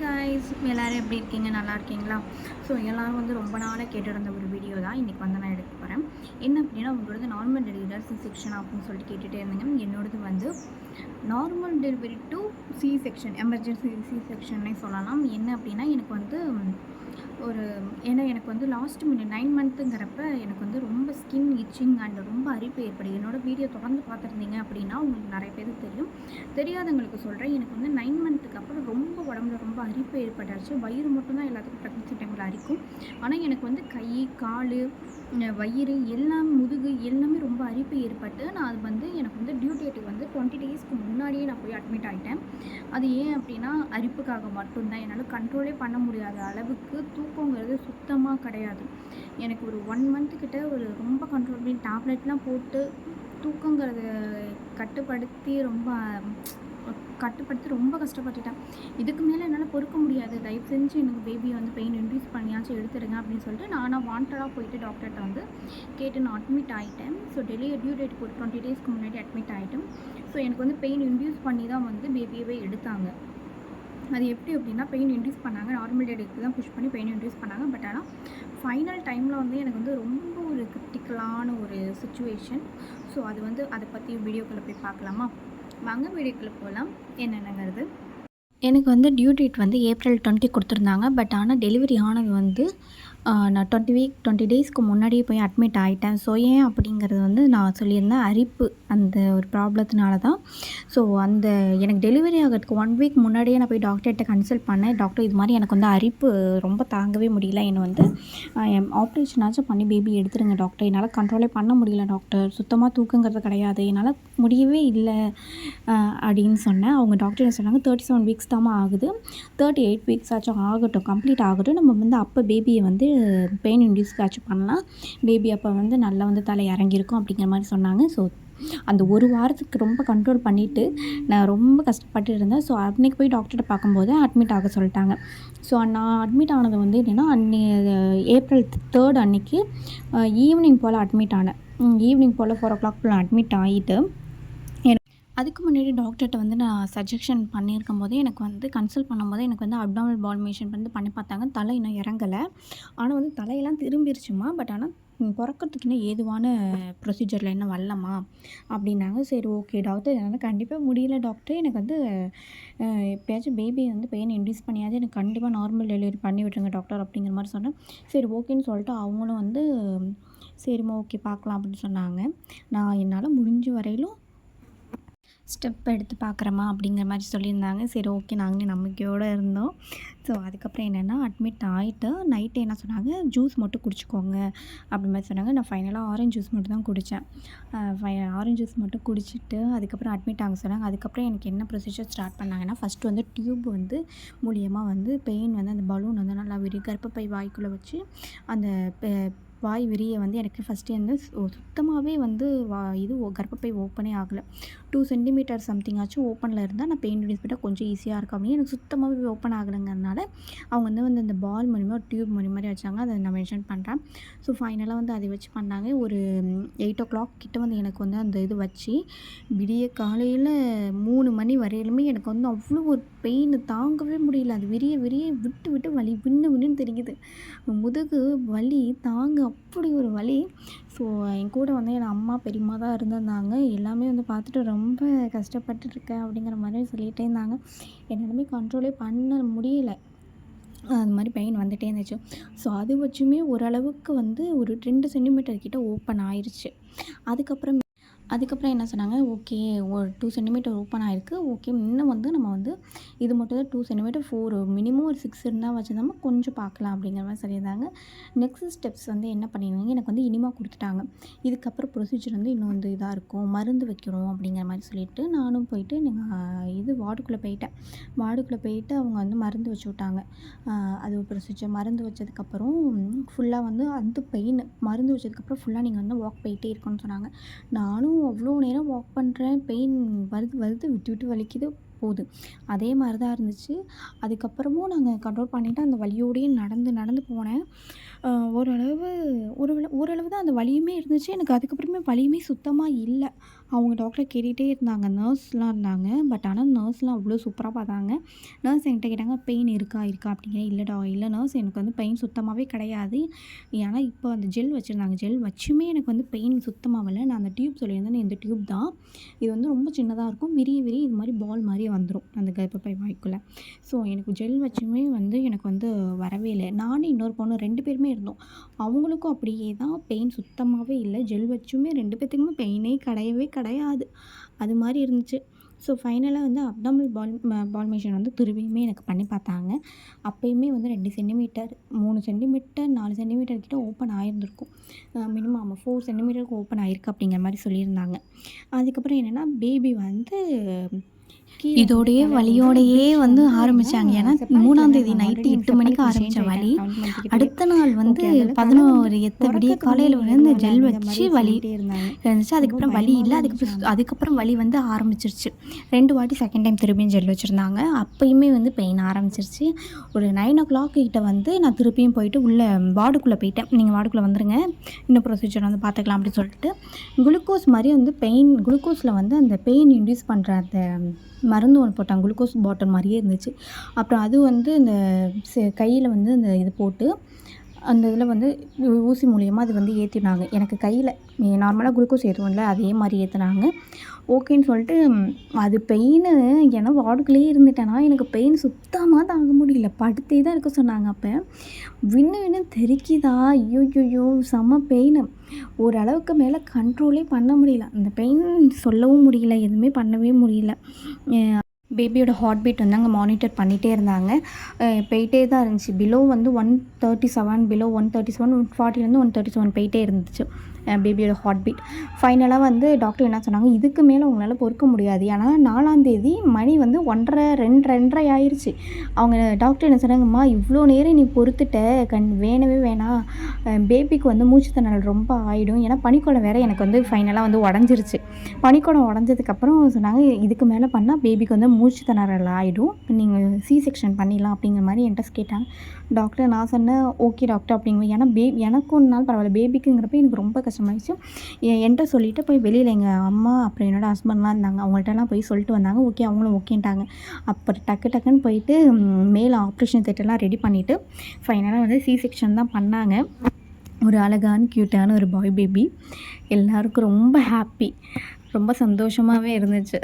Guys, எல்லோரும் எப்படி இருக்கீங்க? நல்லா இருக்கீங்களா? ஸோ எல்லோரும் வந்து ரொம்ப நாளாக கேட்டிருந்த ஒரு வீடியோ தான் இன்றைக்கி வந்து நான் எடுக்க போகிறேன். என்ன அப்படின்னா, உங்களோடது நார்மல் டெலிவரி சி செக்ஷன் அப்படின்னு சொல்லிட்டு கேட்டுகிட்டே இருந்தீங்க. என்னோடது வந்து normal delivery to C section, emergency C செக்ஷன்னே சொல்லலாம். என்ன அப்படின்னா, எனக்கு வந்து எனக்கு வந்து லாஸ்ட் மினிட் 9 மந்த்துங்கிறப்ப எனக்கு வந்து ரொம்ப ஸ்கின் இச்சிங் அண்ட் ரொம்ப அரிப்பு ஏற்படுது. என்னோடய வீடியோ தொடர்ந்து பார்த்துருந்தீங்க அப்படின்னா உங்களுக்கு நிறைய பேருக்கு தெரியும். தெரியாதவங்களுக்கு சொல்கிறேன். எனக்கு வந்து 9 மந்த்துக்கு அப்புறம் ரொம்ப உடம்புல ரொம்ப அரிப்பு ஏற்பட்டாச்சு. வயிறு மட்டும்தான் எல்லாத்துக்கும் ப்ரெக்னன்சி டைமில் அரிக்கும். ஆனால் எனக்கு வந்து கை, கால், வயிறு எல்லாம், முதுகு எல்லாமே ரொம்ப அரிப்பு ஏற்பட்டு நான் அது வந்து எனக்கு வந்து டியூ டேட்டுக்கு வந்து 20 டேஸ்க்கு முன்னாடியே நான் போய் அட்மிட் ஆகிட்டேன். அது ஏன் அப்படின்னா அரிப்புக்காக மட்டும்தான். என்னால் கண்ட்ரோலே பண்ண முடியாத அளவுக்கு தூக்கங்கிறது சுத்தமாக கிடையாது. எனக்கு ஒரு 1 மந்த்துக்கிட்ட ரொம்ப கண்ட்ரோல் பண்ணி டேப்லெட்லாம் போட்டு தூக்கங்கிறத கட்டுப்படுத்தி ரொம்ப கஷ்டப்பட்டுட்டேன். இதுக்கு மேலே என்னால் பொறுக்க முடியாது. தயவு செஞ்சு எனக்கு பேபியை வந்து பெயின் இன்க்ரீஸ் பண்ணியாச்சும் எடுத்துடுங்க அப்படின்னு சொல்லிட்டு நானாக வாண்டடாக போயிட்டு டாக்டர்கிட்ட வந்து கேட்டு நான் அட்மிட் ஆகிட்டேன். ஸோ டியூ டேட்டுக்கு ஒரு 20 டேஸ்க்கு முன்னாடி அட்மிட் ஆகிட்டேன். ஸோ எனக்கு வந்து பெயின் இன்டியூஸ் பண்ணி தான் வந்து பேபியவே எடுத்தாங்க. அது எப்படி அப்படின்னா, பெயின் இன்டியூஸ் பண்ணாங்க. நார்மல் டெலிவரிக்கு தான் புஷ் பண்ணி பெயின் இன்டியூஸ் பண்ணாங்க. பட் ஆனால் ஃபைனல் டைமில் வந்து எனக்கு வந்து ரொம்ப ஒரு கிரிட்டிக்கலான ஒரு சிச்சுவேஷன். ஸோ அது வந்து அதை பற்றி வீடியோக்குள்ளே போய் பார்க்கலாமா? வாங்க வீடியோக்குள்ளே போகலாம். என்னென்னங்கிறது, எனக்கு வந்து டியூ டேட் வந்து April 20 கொடுத்துருந்தாங்க. பட் ஆனால் டெலிவரி ஆனது வந்து நான் 20 டேஸ்க்கு முன்னாடியே போய் அட்மிட் ஆகிட்டேன். ஸோ ஏன் அப்படிங்கிறது வந்து நான் சொல்லியிருந்தேன். அரிப்பு அந்த ஒரு ப்ராப்ளத்தினால தான். ஸோ எனக்கு டெலிவரி ஆகிறதுக்கு 1 வீக் முன்னாடியே நான் போய் டாக்டர்கிட்ட கன்சல்ட் பண்ணேன். டாக்டர் இது மாதிரி எனக்கு வந்து அரிப்பு ரொம்ப தாங்கவே முடியல. என்னை வந்து ஆப்ரேஷனாச்சும் பண்ணி பேபி எடுத்துருங்க டாக்டர். என்னால் கண்ட்ரோலே பண்ண முடியல டாக்டர். சுத்தமாக தூக்கங்கிறது கிடையாது. என்னால் முடியவே இல்லை அப்படின்னு சொன்னேன். அவங்க டாக்டர் என்ன சொன்னாங்க, 37 வீக்ஸ் தாம்மா ஆகுது. 38 வீக்ஸ் ஆச்சும் ஆகட்டும், கம்ப்ளீட் ஆகட்டும். நம்ம வந்து அப்போ பேபியை வந்து பெயின் இன்டியூஸ்க்காச்சும் பண்ணலாம். பேபி அப்போ வந்து நல்லா வந்து தலை இறங்கியிருக்கும் அப்படிங்கிற மாதிரி சொன்னாங்க. ஸோ அந்த ஒரு வாரத்துக்கு ரொம்ப கண்ட்ரோல் பண்ணிவிட்டு நான் ரொம்ப கஷ்டப்பட்டு இருந்தேன். ஸோ அன்றைக்கி போய் டாக்டர்கிட்ட பார்க்கும்போது அட்மிட் ஆக சொல்லிட்டாங்க. ஸோ நான் அட்மிட் ஆனது வந்து என்னென்னா, April 3 அன்றைக்கி ஈவினிங் போல் அட்மிட் ஆனேன். ஈவினிங் போல் 4 o'clock போல் அட்மிட் ஆகிட்டு, அதுக்கு முன்னாடி டாக்டர்கிட்ட வந்து நான் சஜெக்ஷன் பண்ணியிருக்கும் போதே எனக்கு வந்து கன்சல்ட் பண்ணும்போது எனக்கு வந்து அப்டாமினல் வால்மேஷன் வந்து பண்ணி பார்த்தாங்க. தலை இன்னும் இறங்கலை. ஆனால் வந்து தலையெல்லாம் திரும்பிருச்சுமா. பட் ஆனால் பிறக்கிறதுக்கு இன்னும் ஏதுவான ப்ரொசீஜரில் இன்னும் வரலம்மா அப்படின்னாங்க. சரி ஓகே டாக்டர், என்னால் கண்டிப்பாக முடியல டாக்டர். எனக்கு வந்து எப்பயாச்சும் பேபியை வந்து பெயின் இன்டியூஸ் பண்ணியாவது எனக்கு கண்டிப்பாக நார்மல் டெலிவரி பண்ணி விட்டுருங்க டாக்டர் அப்படிங்கிற மாதிரி சொன்னேன். சரி ஓகேன்னு சொல்லிட்டு அவங்களும் வந்து சரிம்மா ஓகே பார்க்கலாம் அப்படின்னு சொன்னாங்க. நான் என்னால் முடிஞ்ச வரையிலும் ஸ்டெப் எடுத்து பார்க்குறேம்மா அப்படிங்கிற மாதிரி சொல்லியிருந்தாங்க. சரி ஓகே, நாங்களே நம்பிக்கையோடு இருந்தோம். ஸோ அதுக்கப்புறம் என்னென்னா, அட்மிட் ஆகிட்டு நைட்டு என்ன சொன்னாங்க, ஜூஸ் மட்டும் குடிச்சிக்கோங்க அப்படி மாதிரி சொன்னாங்க. நான் ஃபைனலாக ஆரஞ்ச் ஜூஸ் மட்டும் தான் குடித்தேன். ஆரஞ்ச் ஜூஸ் மட்டும் குடிச்சிட்டு அதுக்கப்புறம் அட்மிட் ஆக சொன்னாங்க. அதுக்கப்புறம் எனக்கு என்ன ப்ரொசீஜர் ஸ்டார்ட் பண்ணாங்கன்னா, ஃபஸ்ட்டு வந்து டியூப் வந்து மூலியமாக வந்து பெயின் வந்து அந்த பலூன் வந்து நல்லா கர்ப்பப்பை வாய்க்குள்ளே வச்சு அந்த வாய் விரிய வந்து எனக்கு ஃபஸ்ட்டு வந்து சுத்தமாகவே வந்து கர்ப்பப்பை ஓப்பனே ஆகலை. 2 சென்டிமீட்டர் சம்திங் ஆச்சும் ஓப்பனில் இருந்தால் நான் பெயின் ரிலீஸ் பண்ணிட்டால் கொஞ்சம் ஈஸியாக இருக்கும் அப்படின்னு. எனக்கு சுத்தமாகவே ஓப்பன் ஆகலைங்கிறதுனால அவங்க வந்து அந்த பால் மூலிமா ஒரு டியூப் மாதிரி வச்சாங்க. அதை நான் மென்ஷன் பண்ணுறேன். ஸோ ஃபைனலாக வந்து அதை வச்சு பண்ணாங்க. ஒரு 8 o'clock கிட்ட வந்து எனக்கு வந்து அந்த இது வச்சு விடிய காலையில் 3 மணி வரையிலுமே எனக்கு வந்து அவ்வளோ ஒரு பெயின் தாங்கவே முடியல. அது விரிய விட்டு வலி விண்ணுன்னு தெரியுது. முதுகு வலி தாங்க அப்படி ஒரு வலி. ஸோ என் கூட வந்து என் அம்மா பெரியம்மா தான் இருந்திருந்தாங்க. எல்லாமே வந்து பார்த்துட்டு ரொம்ப கஷ்டப்பட்டுருக்கேன் அப்படிங்கிற மாதிரி சொல்லிகிட்டே இருந்தாங்க. என்னாலுமே கண்ட்ரோலே பண்ண முடியல. அது மாதிரி பெயின் வந்துகிட்டே இருந்துச்சு. ஸோ அது வச்சுமே ஓரளவுக்கு வந்து ஒரு 2 சென்டிமீட்டர் கிட்ட ஓப்பன் ஆயிடுச்சு. அதுக்கப்புறம் என்ன சொன்னாங்க, ஓகே ஒரு 2 சென்டிமீட்டர் ஓப்பன் ஆகிருக்கு. ஓகே, இன்னும் வந்து நம்ம வந்து இது மட்டும் தான் 2 சென்டிமீட்டர் 4 மினிமம் ஒரு 6 இருந்தால் வச்சுருந்தோம்னா கொஞ்சம் பார்க்கலாம் அப்படிங்கிற மாதிரி சொல்லியிருந்தாங்க. நெக்ஸ்ட் ஸ்டெப்ஸ் வந்து என்ன பண்ணியிருந்தாங்க, எனக்கு வந்து இனிமா கொடுத்துட்டாங்க. இதுக்கப்புறம் ப்ரொசீஜர் வந்து இன்னும் வந்து இதாக இருக்கும், மருந்து வைக்கணும் அப்படிங்கிற மாதிரி சொல்லிவிட்டு நானும் போயிட்டு வார்டுக்குள்ளே போயிட்டு அவங்க வந்து மருந்து வச்சு விட்டாங்க. அது ஒரு ப்ரொசீஜர். மருந்து வச்சதுக்கப்புறம் ஃபுல்லாக வந்து அந்த பெயின் மருந்து வச்சதுக்கப்புறம் ஃபுல்லாக நீங்கள் வந்து வாக் போயிட்டே இருக்கணும்னு சொன்னாங்க. நானும் அவ்வளோ நேரம் வாக் பண்ணுறேன். பெயின் வருது விட்டு வலிக்குது போகுது. அதே மாதிரி தான் இருந்துச்சு. அதுக்கப்புறமும் நாங்கள் கண்ட்ரோல் பண்ணிவிட்டு அந்த வலியோடையே நடந்து போனேன். ஓரளவு தான் அந்த வலியுமே இருந்துச்சு. எனக்கு அதுக்கப்புறமே வலியுமே சுத்தமாக இல்லை. அவங்க டாக்டர கேட்டுகிட்டே இருந்தாங்க. நர்ஸ்லாம் இருந்தாங்க. பட் ஆனால் நர்ஸ்லாம் அவ்வளோ சூப்பராக பார்த்தாங்க. நர்ஸ் என்கிட்ட கேட்டாங்க, "பெயின் இருக்கா இருக்கா?" அப்படிங்கிறேன். இல்லை நர்ஸ், எனக்கு வந்து பெயின் சுத்தமாகவே கிடையாது. ஏன்னா இப்போ அந்த ஜெல் வச்சுருந்தாங்க. ஜெல் வச்சுமே எனக்கு வந்து பெயின் சுத்தமாக வரல. நான் அந்த டியூப் சொல்லியிருந்தேன், இந்த டியூப் தான். இது வந்து ரொம்ப சின்னதாக இருக்கும். விரிய விரிய இது மாதிரி பால் மாதிரி வந்துடும் அந்த கர்ப்பப்பை வாய்க்குள்ளே. ஸோ எனக்கு ஜெல் வச்சுமே வந்து எனக்கு வந்து வரவே இல்லை. நானும் இன்னொரு பொண்ணு 2 பேருமே இருந்தோம். அவங்களுக்கும் அப்படியே தான், பெயின் சுத்தமாகவே இல்லை. ஜெல் வச்சுமே 2 பேத்துக்குமே பெயினே கிடையவே கிடையாது. அது மாதிரி இருந்துச்சு. ஸோ ஃபைனலாக வந்து அப்டாமினல் பால்மேஷன் வந்து திரும்பியுமே எனக்கு பண்ணி பார்த்தாங்க. அப்பயுமே வந்து 2 சென்டிமீட்டர் 3 சென்டிமீட்டர் 4 சென்டிமீட்டர் கிட்ட ஓப்பன் ஆகியிருந்திருக்கும். மினிமம் 4 சென்டிமீட்டருக்கு ஓப்பன் ஆகிருக்கு அப்படிங்கிற மாதிரி சொல்லியிருந்தாங்க. அதுக்கப்புறம் என்னென்னா பேபி வந்து இதோடையே வலியோடையே வந்து ஆரம்பித்தாங்க. ஏன்னா 3ஆம் தேதி நைட்டு 8 மணிக்கு ஆரம்பித்த வலி, அடுத்த நாள் வந்து 11 விடிய காலையில் வந்து இந்த ஜெல் வச்சு வலி இருந்துச்சு. அதுக்கப்புறம் வலி இல்லை. அதுக்கப்புறம் வலி வந்து ஆரம்பிச்சிருச்சு. 2 வாட்டி செகண்ட் டைம் திரும்பியும் ஜெல் வச்சுருந்தாங்க. அப்பயுமே வந்து பெயின் ஆரம்பிச்சிருச்சு. ஒரு 9 o'clock கிட்ட வந்து நான் திருப்பியும் போயிட்டு உள்ளே வார்டுக்குள்ளே போயிட்டேன். நீங்கள் வார்டுக்குள்ளே வந்துருங்க, இன்னும் ப்ரொசீஜர் வந்து பார்த்துக்கலாம் அப்படின்னு சொல்லிட்டு குளுக்கோஸ் மாதிரி வந்து குளுக்கோஸில் வந்து அந்த பெயின் இன்டியூஸ் பண்ணுற அந்த மருந்து ஒன்று போட்டாங்க. குளுக்கோஸ் பாட்டில் மாதிரியே இருந்துச்சு. அப்புறம் அது வந்து இந்த கையில் வந்து இந்த இது போட்டு அந்த இதில் வந்து ஊசி மூலியமாக அது வந்து ஏற்றினாங்க. எனக்கு கையில் நார்மலாக குளுக்கோஸ் ஏற்றுவோம்ல, அதே மாதிரி ஏற்றுனாங்க. ஓகேன்னு சொல்லிட்டு அது பெயின். ஏன்னா வார்டுக்குள்ளேயே இருந்துட்டேன்னா எனக்கு பெயின் சுத்தமாக தாங்க முடியல. படுத்தே தான் இருக்க சொன்னாங்க. அப்போ வின்னு தெரிக்குதா, ஐயோ செம்ம பெயின். ஓரளவுக்கு மேலே கண்ட்ரோலே பண்ண முடியல. அந்த பெயின் சொல்லவும் முடியல, எதுவுமே பண்ணவே முடியல. பேபியோட ஹார்ட் பீட் வந்து அங்கே மானிட்டர் பண்ணிகிட்டே இருந்தாங்க. போயிட்டே தான் இருந்துச்சு. பிலோ வந்து 137, பிலோ 137, 140 137 போயிட்டே இருந்துச்சு பேபியோட ஹார்ட் பீட். ஃபைனலாக வந்து டாக்டர் என்ன சொன்னாங்க, இதுக்கு மேலே உங்களால் பொறுக்க முடியாது. ஏன்னா 4ஆம் தேதி மணி வந்து 1:30 2:30 ஆயிடுச்சு. அவங்க டாக்டர் என்ன சொன்னாங்கம்மா, இவ்வளோ நேரம் நீ பொறுத்துட்ட, வேணவே வேணாம், பேபிக்கு வந்து மூச்சு திணறல் ரொம்ப ஆகிடும். ஏன்னா பனிக்குடம் வேறு எனக்கு வந்து ஃபைனலாக வந்து உடஞ்சிருச்சு. பனிக்குடம் உடஞ்சதுக்கப்புறம் சொன்னாங்க, இதுக்கு மேலே பண்ணால் பேபிக்கு வந்து மூச்சு திணறல் ஆகிடும், நீங்கள் C-செக்ஷன் பண்ணிடலாம் அப்படிங்கிற மாதிரி என்கிட்ட கேட்டாங்க. டாக்டர் நான் சொன்னேன், ஓகே டாக்டர் அப்படிங்க. ஏன்னா எனக்கு ஒரு நாள் பரவாயில்ல, பேபிக்குங்கிறப்ப எனக்கு ரொம்ப கஷ்டமாயிடுச்சு. என்கிட்ட சொல்லிவிட்டு போய் வெளியில் எங்கள் அம்மா அப்புறம் என்னோட ஹஸ்பண்ட்லாம் இருந்தாங்க, அவங்கள்ட்டலாம் போய் சொல்லிட்டு வந்தாங்க. ஓகே, அவங்களும் ஓகேன்ட்டாங்க. அப்புறம் டக்குன்னு போயிட்டு மேலே ஆப்ரேஷன் தேட்டர்லாம் ரெடி பண்ணிவிட்டு ஃபைனலாக வந்து C-செக்ஷன் தான் பண்ணாங்க. ஒரு அழகான க்யூட்டான ஒரு பாய் பேபி. எல்லாருக்கும் ரொம்ப ஹாப்பி, ரொம்ப சந்தோஷமாகவே இருந்துச்சு.